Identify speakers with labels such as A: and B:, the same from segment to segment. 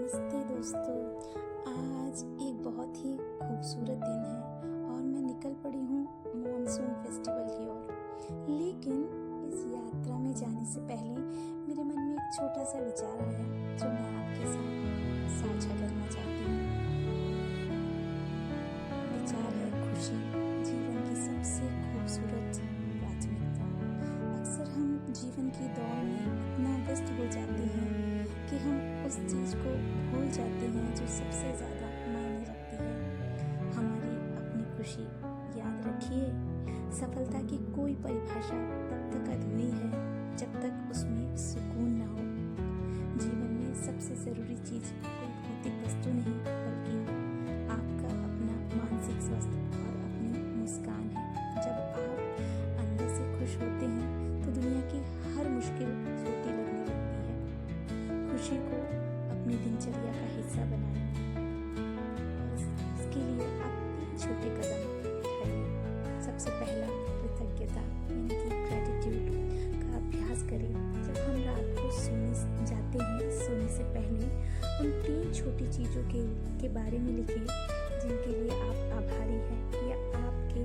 A: नमस्ते दोस्तों। आज एक बहुत ही खूबसूरत दिन है और मैं निकल पड़ी हूँ मॉनसून फेस्टिवल की ओर। लेकिन इस यात्रा में जाने से पहले मेरे मन में एक छोटा सा विचार आया जो मैं आपके साथ साझा करना चाहती हूँ। विचार है खुशी, जीवन की सबसे खूबसूरत प्राथमिकता। अक्सर हम जीवन की दौड़ में इतना व्यस्त हो जाते हैं कि हम उस चीज़ को भूल जाते हैं जो सबसे ज़्यादा मायने रखती है, हमारी अपनी खुशी। याद रखिए, सफलता की कोई परिभाषा तब तक अधूरी है जब तक उसमें सुकून न हो। जीवन में सबसे ज़रूरी चीज़ कोई भौतिक वस्तु नहीं बल्कि आपका अपना मानसिक स्वास्थ्य और अपनी मुस्कान है। जब आप अंदर से खुश होते हैं तो दुनिया की हर मुश्किल छोटी लगने लगती है। खुशी को अपनी दिनचर्या का हिस्सा बनाएं और इसके लिए आप 3 छोटे कदम उठाइए। सबसे पहला, कृतज्ञता यानी कि ग्रैटिट्यूड का अभ्यास करें। जब हम रात को सोने जाते हैं, सोने से पहले उन 3 छोटी चीज़ों के बारे में लिखें जिनके लिए आप आभारी हैं या आपके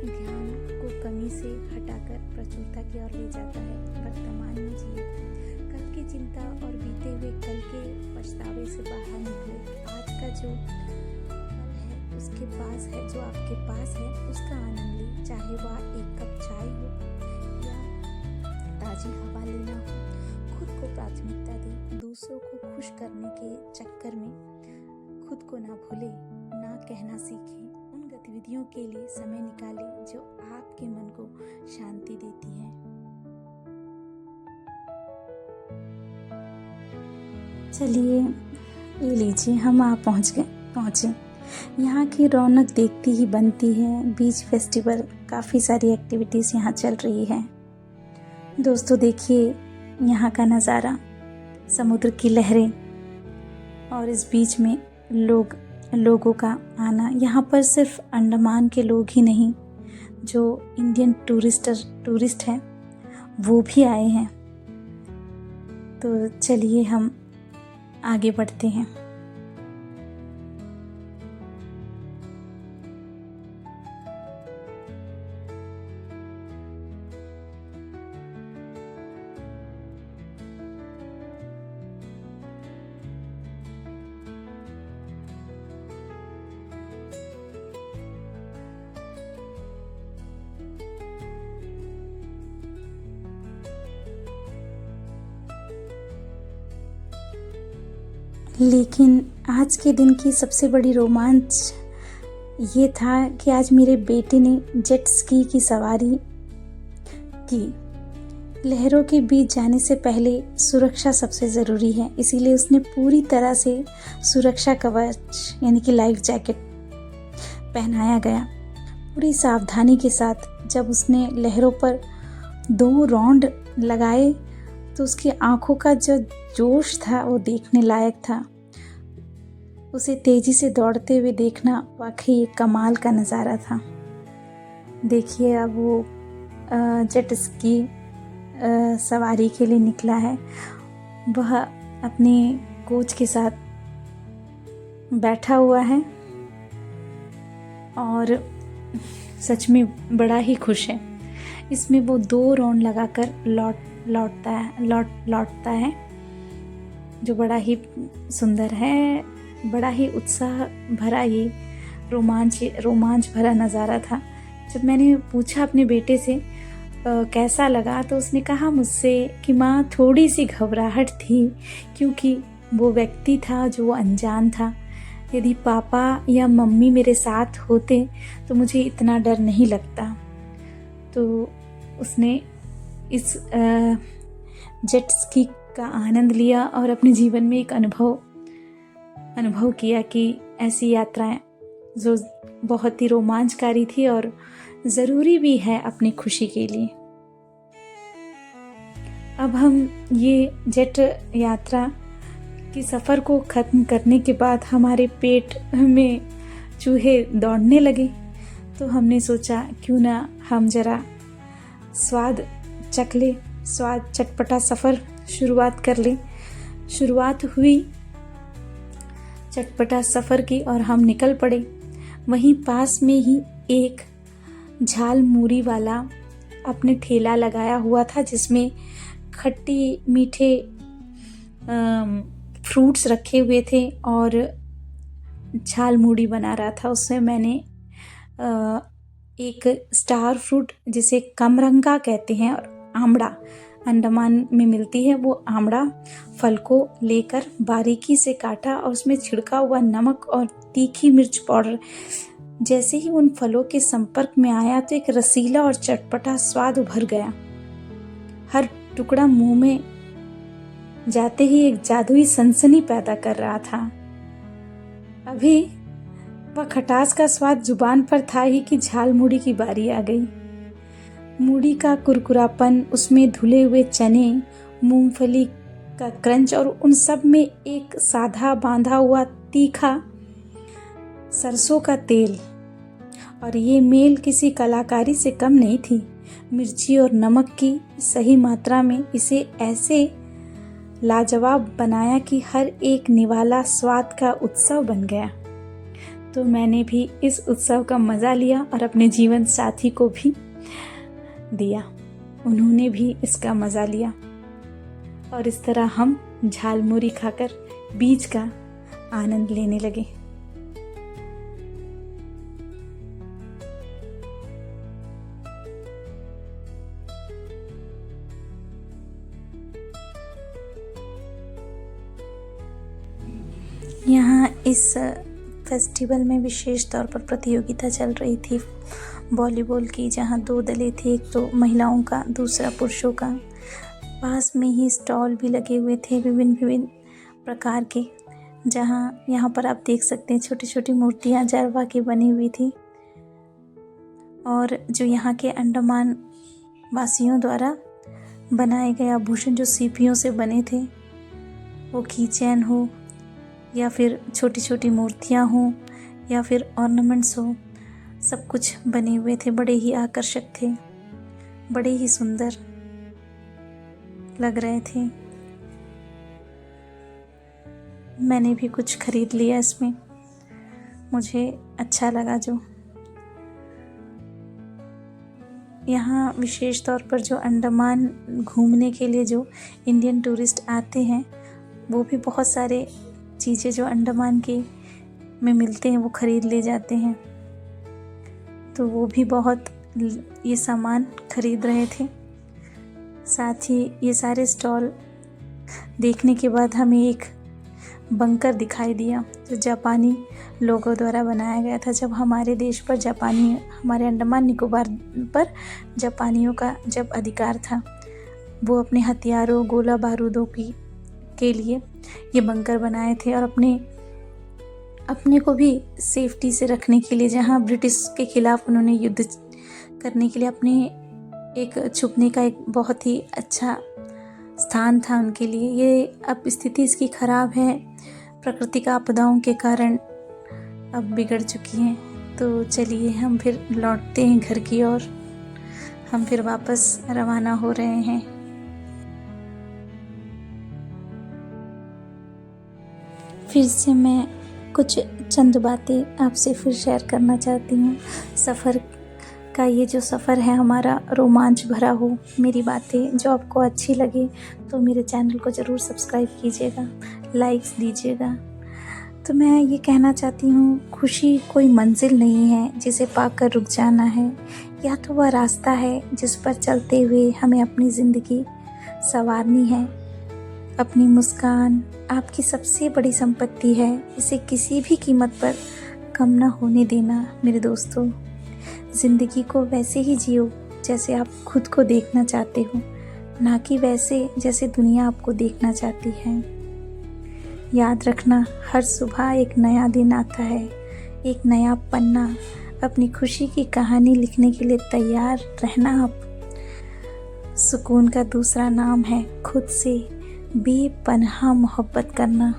A: ध्यान को कमी से हटाकर प्रचुरता की ओर ले जाता है। वर्तमान में जिए, कल की चिंता और बीते हुए कल के पछतावे से बाहर निकले। आज का जो पल है उसके पास है, जो आपके पास है उसका आनंद ले, चाहे वह एक कप चाय हो या ताज़ी हवा लेना हो। खुद को प्राथमिकता दें। दूसरों को खुश करने के चक्कर में खुद को ना भूलें, ना कहना सीखें। उन गतिविधियों के लिए समय निकालें जो आपके मन को शांति देती हैं। चलिए, ये लीजिए, हम आप पहुँचे। यहाँ की रौनक देखती ही बनती है। बीच फेस्टिवल, काफ़ी सारी एक्टिविटीज़ यहाँ चल रही है। दोस्तों देखिए यहाँ का नज़ारा, समुद्र की लहरें और इस बीच में लोगों का आना। यहाँ पर सिर्फ अंडमान के लोग ही नहीं, जो इंडियन टूरिस्ट हैं वो भी आए हैं। तो चलिए हम आगे बढ़ते हैं। लेकिन आज के दिन की सबसे बड़ी रोमांच ये था कि आज मेरे बेटे ने जेट स्की की सवारी की। लहरों के बीच जाने से पहले सुरक्षा सबसे ज़रूरी है, इसीलिए उसने पूरी तरह से सुरक्षा कवच यानी कि लाइफ जैकेट पहनाया गया। पूरी सावधानी के साथ जब उसने लहरों पर 2 राउंड लगाए तो उसकी आंखों का जो जोश था वो देखने लायक था। उसे तेजी से दौड़ते हुए देखना वाकई एक कमाल का नज़ारा था। देखिए, अब वो जेट स्की सवारी के लिए निकला है। वह अपने कोच के साथ बैठा हुआ है और सच में बड़ा ही खुश है। इसमें वो 2 राउंड लगाकर लौटता है, जो बड़ा ही सुंदर है। बड़ा ही उत्साह भरा, ये रोमांच भरा नज़ारा था। जब मैंने पूछा अपने बेटे से कैसा लगा, तो उसने कहा मुझसे कि माँ, थोड़ी सी घबराहट थी क्योंकि वो व्यक्ति था जो अनजान था। यदि पापा या मम्मी मेरे साथ होते तो मुझे इतना डर नहीं लगता। तो उसने इस जेट स्की का आनंद लिया और अपने जीवन में एक अनुभव किया कि ऐसी यात्राएं जो बहुत ही रोमांचकारी थी और ज़रूरी भी है अपनी खुशी के लिए। अब हम ये जेट यात्रा की सफ़र को ख़त्म करने के बाद हमारे पेट में चूहे दौड़ने लगे, तो हमने सोचा क्यों ना हम ज़रा स्वाद चटपटा सफ़र शुरुआत कर लें। शुरुआत हुई चटपटा सफ़र की और हम निकल पड़े। वहीं पास में ही एक झाल मूरी वाला अपने ठेला लगाया हुआ था, जिसमें खट्टी मीठे फ्रूट्स रखे हुए थे और झाल मूड़ी बना रहा था। उसमें मैंने एक स्टार फ्रूट, जिसे कमरंगा कहते हैं, और आमड़ा अंडमान में मिलती है, वो आमड़ा फल को लेकर बारीकी से काटा और उसमें छिड़का हुआ नमक और तीखी मिर्च पाउडर जैसे ही उन फलों के संपर्क में आया तो एक रसीला और चटपटा स्वाद उभर गया। हर टुकड़ा मुंह में जाते ही एक जादुई सनसनी पैदा कर रहा था। अभी वह खटास का स्वाद जुबान पर था ही कि झाल मूढ़ी की बारी आ गई। मूढ़ी का कुरकुरापन, उसमें धुले हुए चने, मूंगफली का क्रंच और उन सब में एक साधा बांधा हुआ तीखा सरसों का तेल, और ये मेल किसी कलाकारी से कम नहीं थी। मिर्ची और नमक की सही मात्रा में इसे ऐसे लाजवाब बनाया कि हर एक निवाला स्वाद का उत्सव बन गया। तो मैंने भी इस उत्सव का मज़ा लिया और अपने जीवन साथी को भी दिया। उन्होंने भी इसका मज़ा लिया और इस तरह हम झालमुरी खाकर बीच का आनंद लेने लगे। यहाँ इस फेस्टिवल में विशेष तौर पर प्रतियोगिता चल रही थी वॉलीबॉल की, जहाँ 2 दलें थी, एक तो महिलाओं का, दूसरा पुरुषों का। पास में ही स्टॉल भी लगे हुए थे विभिन्न प्रकार के, जहाँ यहाँ पर आप देख सकते हैं छोटी छोटी मूर्तियाँ जारवा की बनी हुई थी, और जो यहाँ के अंडमान वासियों द्वारा बनाए गए आभूषण जो सीपियों से बने थे, वो कीचेन हो या फिर छोटी छोटी मूर्तियाँ हों या फिर ऑर्नामेंट्स हो, सब कुछ बने हुए थे। बड़े ही आकर्षक थे, बड़े ही सुंदर लग रहे थे। मैंने भी कुछ खरीद लिया इसमें, मुझे अच्छा लगा। जो यहाँ विशेष तौर पर जो अंडमान घूमने के लिए जो इंडियन टूरिस्ट आते हैं, वो भी बहुत सारे चीज़ें जो अंडमान के में मिलते हैं वो ख़रीद ले जाते हैं। तो वो भी बहुत ये सामान ख़रीद रहे थे। साथ ही ये सारे स्टॉल देखने के बाद हमें एक बंकर दिखाई दिया जो जापानी लोगों द्वारा बनाया गया था। जब हमारे देश पर हमारे अंडमान निकोबार पर जापानियों का जब अधिकार था, वो अपने हथियारों, गोला बारूदों के लिए ये बंकर बनाए थे और अपने को भी सेफ्टी से रखने के लिए, जहाँ ब्रिटिश के खिलाफ उन्होंने युद्ध करने के लिए अपने एक छुपने का एक बहुत ही अच्छा स्थान था उनके लिए। ये अब स्थिति इसकी ख़राब है, प्राकृतिक आपदाओं के कारण अब बिगड़ चुकी हैं। तो चलिए हम फिर लौटते हैं घर की ओर। हम फिर वापस रवाना हो रहे हैं। फिर से मैं कुछ चंद बातें आपसे फिर शेयर करना चाहती हूँ। सफ़र का ये जो सफ़र है हमारा रोमांच भरा हो। मेरी बातें जो आपको अच्छी लगे तो मेरे चैनल को ज़रूर सब्सक्राइब कीजिएगा, लाइक्स दीजिएगा। तो मैं ये कहना चाहती हूँ, खुशी कोई मंजिल नहीं है जिसे पाकर रुक जाना है, या तो वह रास्ता है जिस पर चलते हुए हमें अपनी ज़िंदगी संवारनी है। अपनी मुस्कान आपकी सबसे बड़ी संपत्ति है, इसे किसी भी कीमत पर कम ना होने देना मेरे दोस्तों। ज़िंदगी को वैसे ही जियो जैसे आप खुद को देखना चाहते हो, ना कि वैसे जैसे दुनिया आपको देखना चाहती है। याद रखना, हर सुबह एक नया दिन आता है, एक नया पन्ना। अपनी खुशी की कहानी लिखने के लिए तैयार रहना आप। सुकून का दूसरा नाम है खुद से बेपनाह मोहब्बत करना।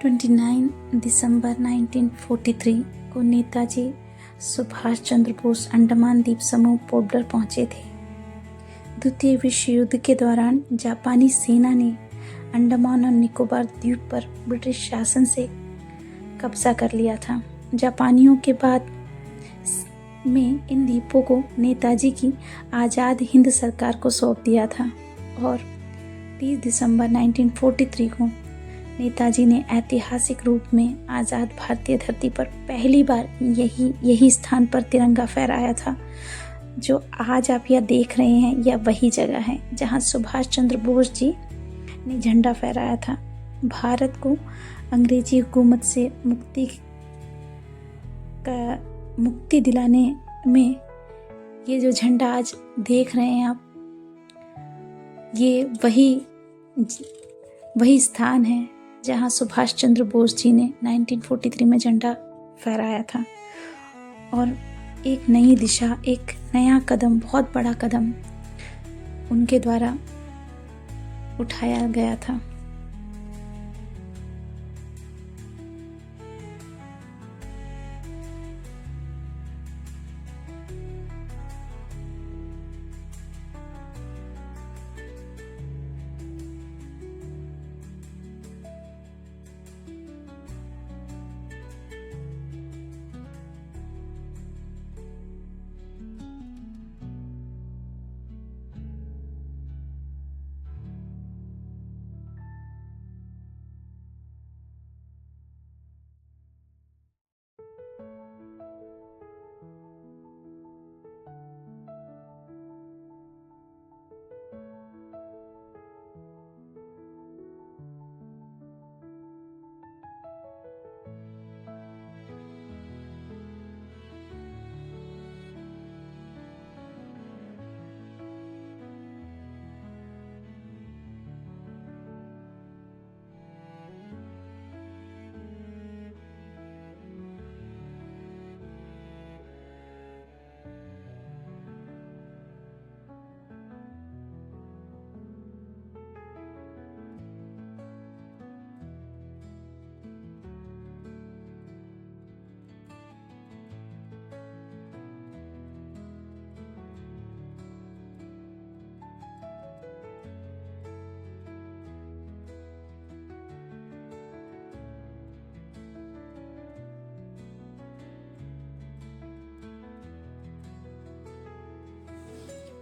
A: 29 दिसंबर 1943 को नेताजी सुभाष चंद्र बोस अंडमान द्वीप समूह पोर्ट ब्लेयर पहुंचे थे। द्वितीय विश्व युद्ध के दौरान जापानी सेना ने अंडमान और निकोबार द्वीप पर ब्रिटिश शासन से कब्जा कर लिया था। जापानियों के बाद में इन द्वीपों को नेताजी की आज़ाद हिंद सरकार को सौंप दिया था और 30 दिसंबर 1943 को नेताजी ने ऐतिहासिक रूप में आज़ाद भारतीय धरती पर पहली बार यही स्थान पर तिरंगा फहराया था। जो आज आप यह देख रहे हैं यह वही जगह है जहां सुभाष चंद्र बोस जी ने झंडा फहराया था। भारत को अंग्रेजी हुकूमत से मुक्ति दिलाने में ये जो झंडा आज देख रहे हैं आप, ये वही स्थान है जहां सुभाष चंद्र बोस जी ने 1943 में झंडा फहराया था। और एक नई दिशा, एक नया कदम, बहुत बड़ा कदम उनके द्वारा उठाया गया था।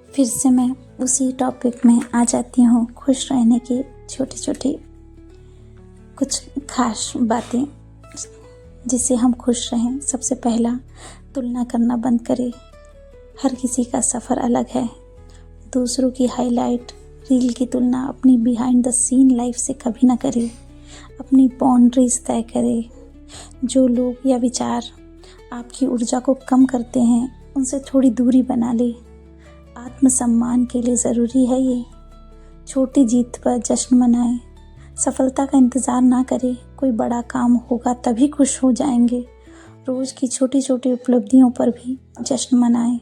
A: फिर से मैं उसी टॉपिक में आ जाती हूँ, खुश रहने की छोटी छोटी कुछ खास बातें जिससे हम खुश रहें। सबसे पहला, तुलना करना बंद करें। हर किसी का सफ़र अलग है। दूसरों की हाईलाइट रील की तुलना अपनी बिहाइंड द सीन लाइफ से कभी ना करें। अपनी बाउंड्रीज तय करें। जो लोग या विचार आपकी ऊर्जा को कम करते हैं उनसे थोड़ी दूरी बना लें। आत्मसम्मान के लिए ज़रूरी है ये। छोटी जीत पर जश्न मनाएं। सफलता का इंतज़ार ना करें, कोई बड़ा काम होगा तभी खुश हो जाएंगे। रोज़ की छोटी छोटी उपलब्धियों पर भी जश्न मनाएं।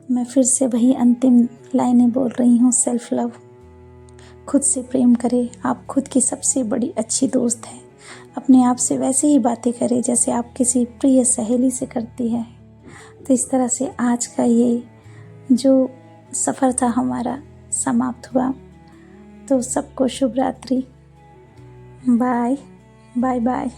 A: मैं फिर से वही अंतिम लाइनें बोल रही हूँ। सेल्फ लव, खुद से प्रेम करें। आप खुद की सबसे बड़ी अच्छी दोस्त हैं। अपने आप से वैसे ही बातें करें जैसे आप किसी प्रिय सहेली से करती है। तो इस तरह से आज का ये जो सफ़र था हमारा समाप्त हुआ। तो सबको शुभ रात्रि। Bye bye bye.